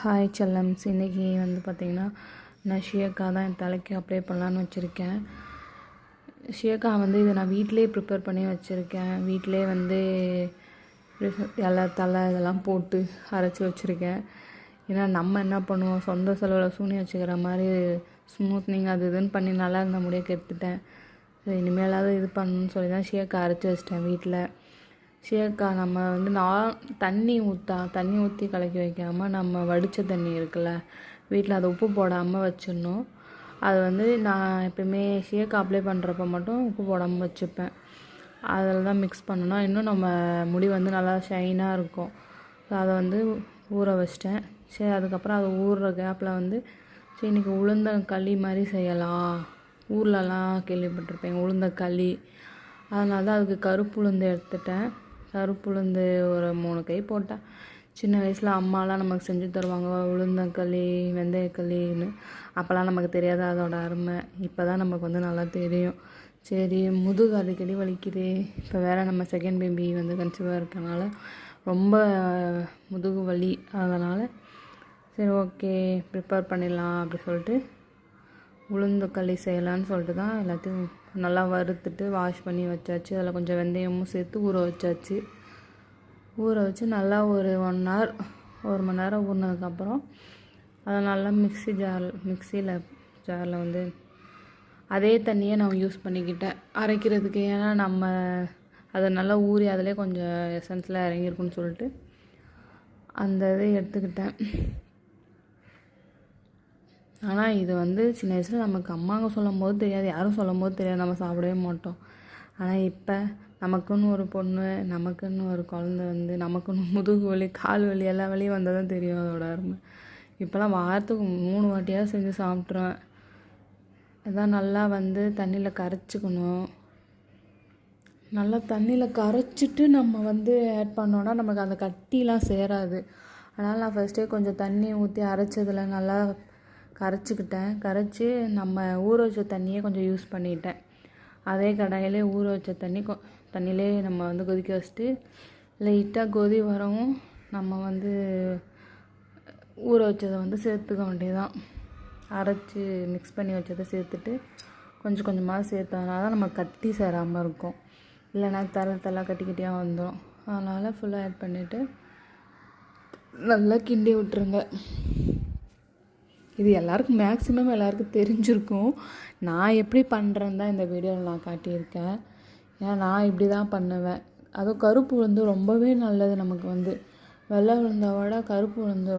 Hi செல்லம்ஸ். இன்றைக்கி வந்து பார்த்திங்கன்னா நான் ஷியக்காய் தான் என் தலைக்கு அப்ளை பண்ணலான்னு வச்சுருக்கேன். ஷியக்காய் வந்து இதை நான் வீட்டிலே ப்ரிப்பேர் பண்ணி வச்சுருக்கேன். வீட்டிலே வந்து இலை தலை இதெல்லாம் போட்டு அரைச்சி வச்சுருக்கேன். ஏன்னா நம்ம என்ன பண்ணுவோம், சொந்த செலவில் சூனி வச்சுக்கிற மாதிரி ஸ்மூத்னிங் அது இதுன்னு பண்ணி நல்லா இருந்த முடிய கெடுத்துட்டேன். இனிமேலாவது இது பண்ணணும்னு சொல்லி தான் ஷியக்காய் அரைச்சி வச்சிட்டேன் வீட்டில். ஷியக்காய் நம்ம வந்து தண்ணி ஊற்றி கலக்கி வைக்காமல் நம்ம வடித்த தண்ணி இருக்குல்ல வீட்டில், அதை உப்பு போடாமல் வச்சிடணும். அது வந்து நான் எப்பயுமே ஷியக்காய் அப்ளை பண்ணுறப்ப மட்டும் உப்பு போடாமல் வச்சுப்பேன். அதில் தான் மிக்ஸ் பண்ணணும். இன்னும் நம்ம முடி வந்து நல்லா ஷைனாக இருக்கும். அதை வந்து ஊற வச்சிட்டேன். சரி, அதுக்கப்புறம் அது ஊறுற கேப்பில் வந்து சரி இன்றைக்கி உளுந்த களி மாதிரி செய்யலாம். ஊர்லலாம் கேள்விப்பட்டிருப்பேன் உளுந்த களி. அதனால தான் அதுக்கு கருப்பு உளுந்து எடுத்துட்டேன். கருப்பு உளுந்து ஒரு 3 கை போட்டேன். சின்ன வயசில் அம்மாலாம் நமக்கு செஞ்சு தருவாங்க உளுந்தங்களி வெந்தயக்களின்னு. அப்போல்லாம் நமக்கு தெரியாது அதோட அருமை. இப்போ தான் நமக்கு வந்து நல்லா தெரியும். சரி, முதுகு அடிக்கடி வலிக்குது. இப்போ வேறு நம்ம செகண்ட் பேபி வந்து கன்சீவாக இருக்கனால ரொம்ப முதுகு வலி. அதனால் சரி ஓகே ப்ரிப்பேர் பண்ணிடலாம் அப்படி சொல்லிட்டு உளுந்து களி செய்யலான்னு சொல்லிட்டு தான் எல்லாத்தையும் நல்லா வறுத்துட்டு வாஷ் பண்ணி வச்சாச்சு. அதில் கொஞ்சம் வெந்தயமும் சேர்த்து ஊற வச்சாச்சு. ஊற வச்சு நல்லா ஒரு 1 hour 1 மணி நேரம் ஊறினதுக்கப்புறம் அதை நல்லா மிக்சியில் ஜாரில் வந்து அதே தண்ணியை நான் யூஸ் பண்ணிக்கிட்டேன் அரைக்கிறதுக்கு. ஏன்னா நம்ம அதை நல்லா ஊறி அதிலே கொஞ்சம் எசன்ஸில் இறங்கியிருக்குன்னு சொல்லிட்டு அந்த இதை எடுத்துக்கிட்டேன். ஆனால் இது வந்து சின்ன வயசில் நமக்கு அம்மாங்க சொல்லும் போது தெரியாது, யாரும் சொல்லும் போது தெரியாது, நம்ம சாப்பிடவே மாட்டோம். ஆனால் இப்போ நமக்குன்னு ஒரு பொண்ணு, நமக்குன்னு ஒரு குழந்த வந்து நமக்குன்னு முதுகு வலி கால் வலி எல்லா வலியும் வந்தால் தான் தெரியும் அதோட அருமை. இப்போலாம் வாரத்துக்கு 3 வாட்டியாக செஞ்சு சாப்பிட்ருவேன். இதான் நல்லா வந்து தண்ணியில் கரைச்சிக்கணும். நல்லா தண்ணியில் கரைச்சிட்டு நம்ம வந்து ஆட் பண்ணோன்னா நமக்கு அந்த கட்டிலாம் சேராது. அதனால் நான் ஃபஸ்ட்டே கொஞ்சம் தண்ணி ஊற்றி அரைச்சதில் நல்லா கரைச்சிக்கிட்டேன். கரைச்சி நம்ம ஊற வச்ச தண்ணியே கொஞ்சம் யூஸ் பண்ணிட்டேன். அதே கடாயிலே ஊற வச்ச தண்ணியிலே நம்ம வந்து கொதிக்க வச்சுட்டு லைட்டாக கொதி வரவும் நம்ம வந்து ஊற வச்சதை வந்து சேர்த்துக்க வேண்டியதான். அரைச்சி மிக்ஸ் பண்ணி வச்சதை சேர்த்துட்டு கொஞ்சம் கொஞ்சமாக சேர்த்ததுனால தான் நம்ம கட்டி சேராமல் இருக்கும். இல்லைனா தலை கட்டிக்கிட்டே வந்துடும். அதனால் ஃபுல்லாக ஆட் பண்ணிவிட்டு நல்லா கிண்டி விட்டுருங்க. இது எல்லாருக்கும் மேக்ஸிமம் எல்லாருக்கும் தெரிஞ்சிருக்கும். நான் எப்படி பண்ணுறேன்னு தான் இந்த வீடியோவில் நான் காட்டியிருக்கேன். ஏன்னா நான் இப்படி தான் பண்ணுவேன். அதுவும் கருப்பு உளுந்து ரொம்பவே நல்லது நமக்கு வந்து. வெள்ளை உளுந்தை விட கருப்பு உளுந்து